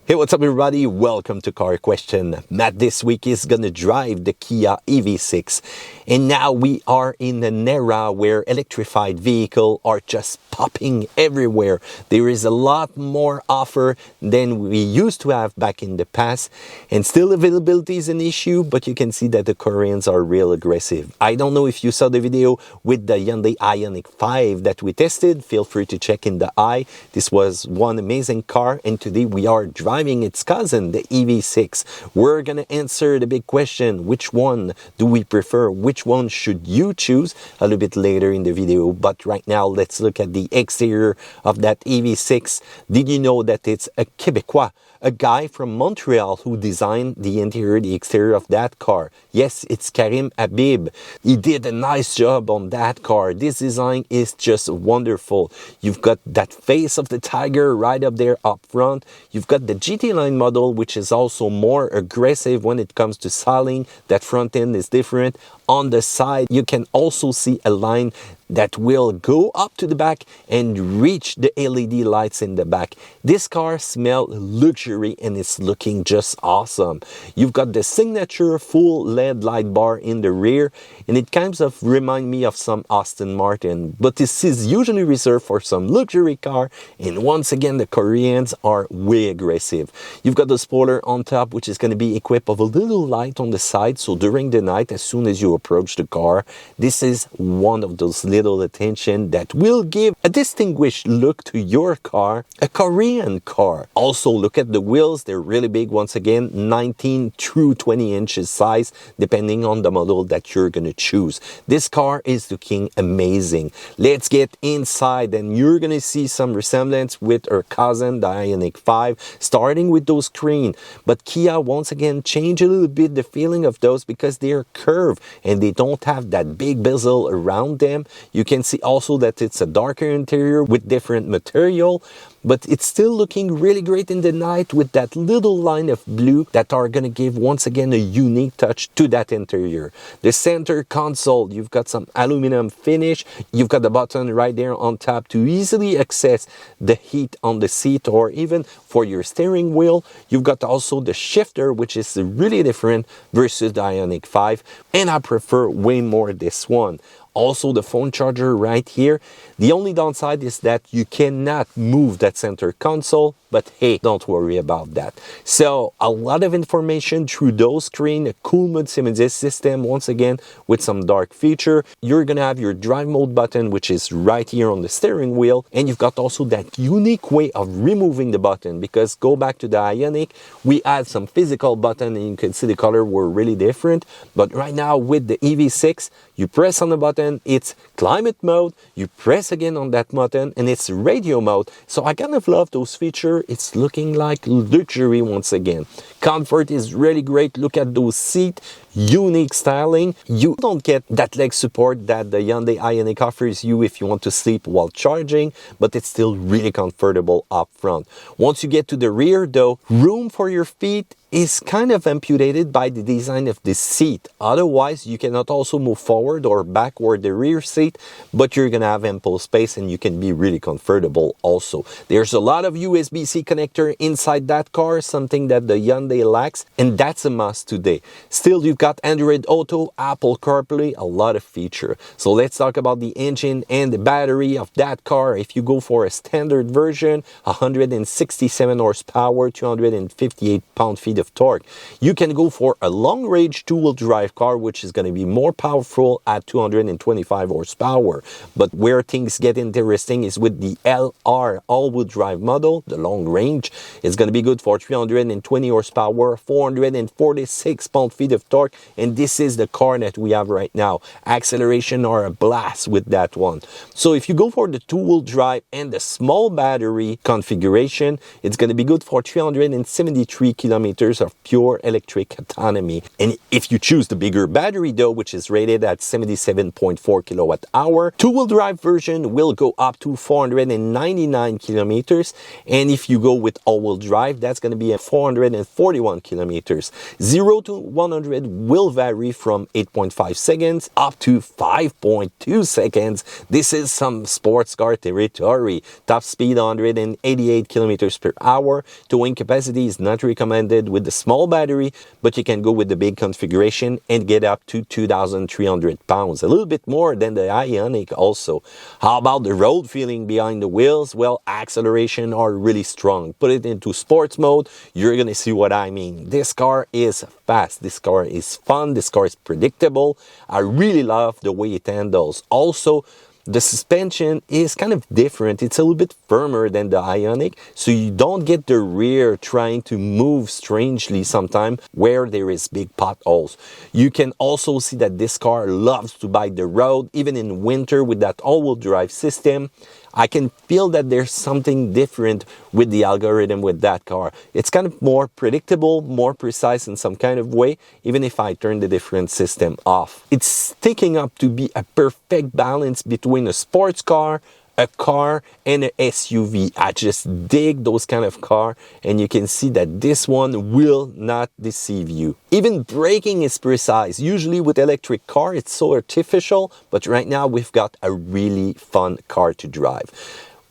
Hey, what's up everybody? Welcome to Car Question. Matt this week is gonna drive the Kia EV6. And now we are in an era where electrified vehicles are just popping everywhere. There is a lot more offer than we used to have back in the past. And still availability is an issue, but you can see that the Koreans are real aggressive. I don't know if you saw the video with the Hyundai Ioniq 5 that we tested. Feel free to check in the eye. This was one amazing car, and today we are driving its cousin, the EV6. We're gonna answer the big question: which one do we prefer? Which one should you choose? A little bit later in the video, but right now let's look at the exterior of that EV6. Did you know that it's a Québécois, a guy from Montreal, who designed the interior, the exterior of that car? Yes, it's Karim Habib. He did a nice job on that car. This design is just wonderful. You've got that face of the tiger right up there up front. You've got the GT line model, which is also more aggressive when it comes to styling. That front end is different. On the side, you can also see a line that will go up to the back and reach the LED lights in the back. This car smells luxury and it's looking just awesome. You've got the signature full LED light bar in the rear, and it kind of reminds me of some Aston Martin, but this is usually reserved for some luxury car, and once again the Koreans are way aggressive. You've got the spoiler on top, which is going to be equipped of a little light on the side, so during the night, as soon as you approach the car, this is one of those little attention that will give a distinguished look to your car, a Korean car. Also, look at the wheels. They're really big. Once again, 19 through 20 inches size, depending on the model that you're going to choose. This car is looking amazing. Let's get inside, and you're going to see some resemblance with our cousin, the Ioniq 5, starting with those screens. But Kia, once again, changed a little bit the feeling of those because they're curved and they don't have that big bezel around them. You can see also that it's a darker interior with different material, but it's still looking really great in the night with that little line of blue that are going to give once again a unique touch to that interior. The center console, you've got some aluminum finish. You've got the button right there on top to easily access the heat on the seat or even for your steering wheel. You've got also the shifter, which is really different versus the Ioniq 5, and I prefer way more this one. Also, the phone charger right here. The only downside is that you cannot move that center console, but hey, don't worry about that. So, a lot of information through those screens, a cool multimedia system, once again, with some dark feature. You're gonna have your drive mode button, which is right here on the steering wheel, and you've got also that unique way of removing the button, because go back to the Ioniq, we had some physical button, and you can see the color were really different, but right now with the EV6, you press on the button, it's climate mode, you press again on that button, and it's radio mode. So I kind of love those features. It's looking like luxury once again. Comfort is really great. Look at those seats, unique styling. You don't get that leg support that the Hyundai Ioniq offers you if you want to sleep while charging, but it's still really comfortable up front. Once you get to the rear though, room for your feet is kind of amputated by the design of the seat. Otherwise, you cannot also move forward or backward the rear seat, but you're gonna have ample space and you can be really comfortable also. There's a lot of USB-C connector inside that car, something that the Hyundai lacks, and that's a must today. Still, you've got Android Auto, Apple CarPlay, a lot of feature. So let's talk about the engine and the battery of that car. If you go for a standard version, 167 horsepower, 258 pound-feet of torque. You can go for a long-range two-wheel drive car, which is going to be more powerful at 225 horsepower. But where things get interesting is with the LR all-wheel drive model. The long range is going to be good for 320 horsepower, 446 pound-feet of torque, and this is the car that we have right now. Acceleration are a blast with that one. So if you go for the two-wheel drive and the small battery configuration, it's going to be good for 373 kilometers of pure electric autonomy. And if you choose the bigger battery though, which is rated at 77.4 kilowatt hour, two-wheel drive version will go up to 499 kilometers, and if you go with all-wheel drive, that's going to be at 441 kilometers. 0 to 100 will vary from 8.5 seconds up to 5.2 seconds. This is some sports car territory. Top speed 188 kilometers per hour. Towing capacity is not recommended with the small battery, but you can go with the big configuration and get up to 2,300 pounds. A little bit more than the Ioniq also. How about the road feeling behind the wheels? Well, acceleration are really strong. Put it into sports mode, you're gonna see what I mean. This car is fast, this car is fun, this car is predictable. I really love the way it handles. Also, the suspension is kind of different. It's a little bit firmer than the Ioniq, so you don't get the rear trying to move strangely sometimes where there is big potholes. You can also see that this car loves to bite the road, even in winter with that all-wheel drive system. I can feel that there's something different with the algorithm with that car. It's kind of more predictable, more precise in some kind of way, even if I turn the different system off. It's sticking up to be a perfect balance between a sports car, a car, and an SUV. I just dig those kind of car, and you can see that this one will not deceive you. Even braking is precise. Usually with electric car, it's so artificial, but right now we've got a really fun car to drive.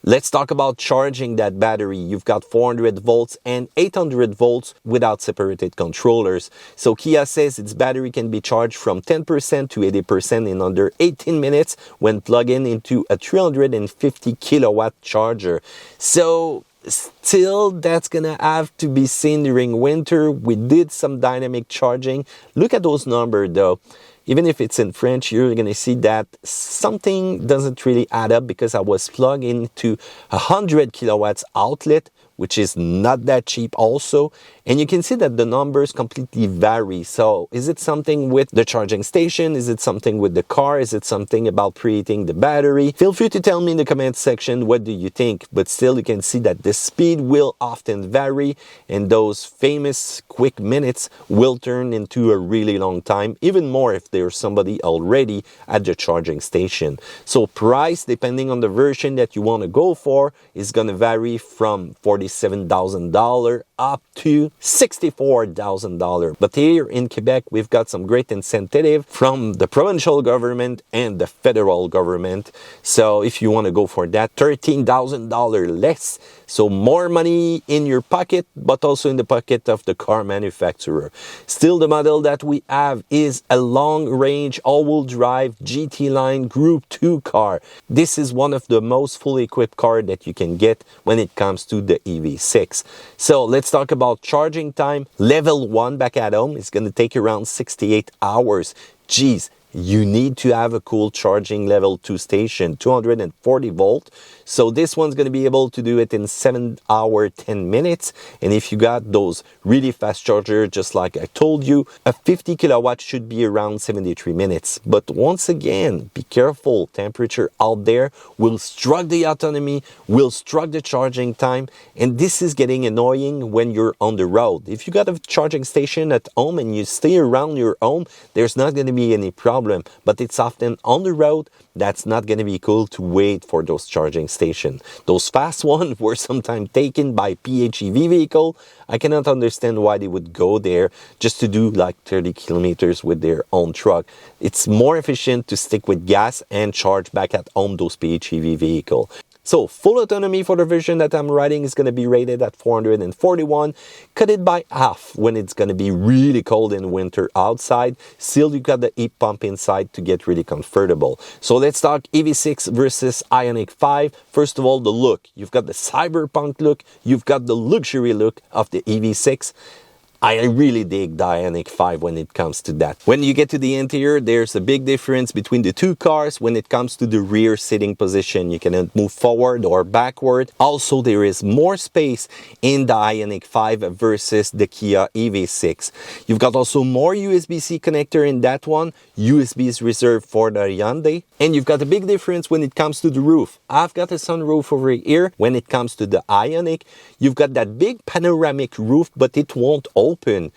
Let's talk about charging that battery. You've got 400 volts and 800 volts without separated controllers. So Kia says its battery can be charged from 10% to 80% in under 18 minutes when plugged in into a 350 kilowatt charger. So still, that's gonna have to be seen during winter. We did some dynamic charging. Look at those numbers though. Even if it's in French, you're going to see that something doesn't really add up because I was plugged into a 100 kilowatts outlet, which is not that cheap also. And you can see that the numbers completely vary. So is it something with the charging station? Is it something with the car? Is it something about preheating the battery? Feel free to tell me in the comment section what do you think. But still, you can see that the speed will often vary, and those famous quick minutes will turn into a really long time, even more if there's somebody already at the charging station. So price, depending on the version that you want to go for, is going to vary from $47,000 up to $64,000. But here in Quebec, we've got some great incentive from the provincial government and the federal government. So if you want to go for that, $13,000 less. So more money in your pocket, but also in the pocket of the car manufacturer. Still, the model that we have is a long-range all-wheel drive GT line Group 2 car. This is one of the most fully equipped cars that you can get when it comes to the EV6. So let's talk about charging time. Level 1 back at home is going to take around 68 hours. Geez, you need to have a cool charging level 2 station, 240 volt. So this one's going to be able to do it in 7 hours, 10 minutes. And if you got those really fast charger, just like I told you, a 50 kilowatt should be around 73 minutes. But once again, be careful. Temperature out there will struck the autonomy, will struck the charging time. And this is getting annoying when you're on the road. If you got a charging station at home and you stay around your home, there's not going to be any problem. But it's often on the road that's not going to be cool to wait for those charging stations. Those fast ones were sometimes taken by PHEV vehicle. I cannot understand why they would go there just to do like 30 kilometers with their own truck. It's more efficient to stick with gas and charge back at home those PHEV vehicle. So full autonomy for the version that I'm riding is going to be rated at 441. Cut it by half when it's going to be really cold in winter outside. Still, you got the heat pump inside to get really comfortable. So let's talk EV6 versus Ioniq 5. First of all, the look. You've got the cyberpunk look. You've got the luxury look of the EV6. I really dig the Ioniq 5 when it comes to that. When you get to the interior, there's a big difference between the two cars when it comes to the rear sitting position. You can move forward or backward. Also, there is more space in the Ioniq 5 versus the Kia EV6. You've got also more USB-C connector in that one. USB is reserved for the Hyundai. And you've got a big difference when it comes to the roof. I've got a sunroof over here. When it comes to the Ioniq, you've got that big panoramic roof, but it won't open.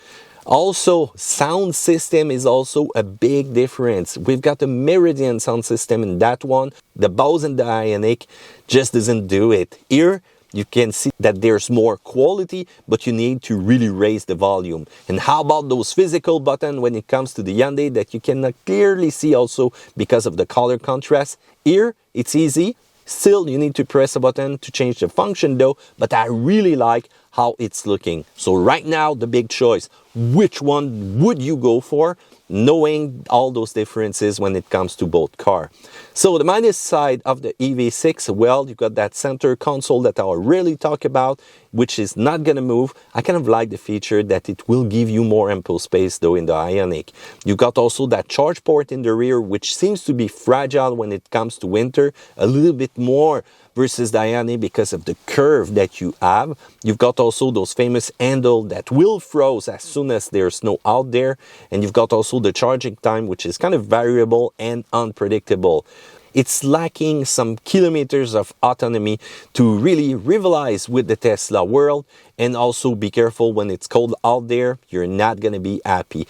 Also, sound system is also a big difference. We've got a Meridian sound system in that one. The Bose and the Ioniq just doesn't do it. Here, you can see that there's more quality, but you need to really raise the volume. And how about those physical buttons when it comes to the Hyundai that you cannot clearly see also because of the color contrast? Here, it's easy. Still, you need to press a button to change the function though, but I really like how it's looking. So right now, the big choice, which one would you go for? Knowing all those differences when it comes to both cars. So the minus side of the EV6, well, you got that center console that I'll really talk about, which is not gonna move. I kind of like the feature that it will give you more ample space though in the Ioniq. You got also that charge port in the rear, which seems to be fragile when it comes to winter, a little bit more versus the Ioniq because of the curve that you have. You've got also those famous handle that will froze as soon as there's snow out there. And you've got also the charging time, which is kind of variable and unpredictable. It's lacking some kilometers of autonomy to really rivalize with the Tesla world. And also be careful when it's cold out there, you're not going to be happy.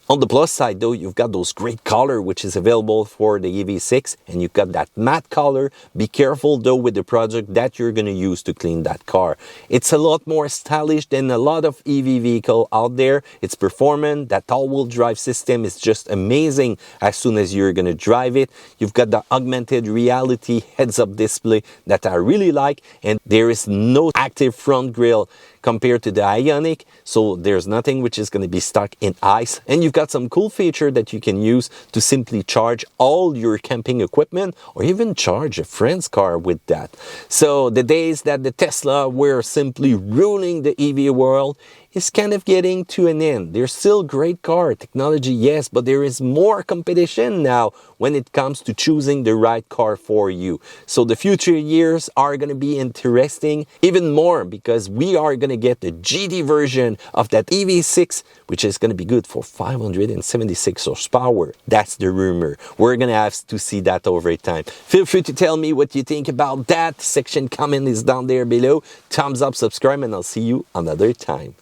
On the plus side though, you've got those great color which is available for the EV6, and you've got that matte color. Be careful though with the product that you're going to use to clean that car. It's a lot more stylish than a lot of EV vehicle out there. It's performant. That all-wheel drive system is just amazing as soon as you're going to drive it. You've got the augmented reality heads-up display that I really like, and there is no active front grille compared to the Ioniq, so there's nothing which is going to be stuck in ice. And you've got some cool feature that you can use to simply charge all your camping equipment or even charge a friend's car with that. So the days that the Tesla were simply ruling the EV world is kind of getting to an end. There's still great car technology, yes, but there is more competition now when it comes to choosing the right car for you. So the future years are going to be interesting even more because we are going to get the GT version of that EV6, which is going to be good for 576 horsepower. That's the rumor. We're going to have to see that over time. Feel free to tell me what you think about that. Section comment is down there below. Thumbs up, subscribe, and I'll see you another time.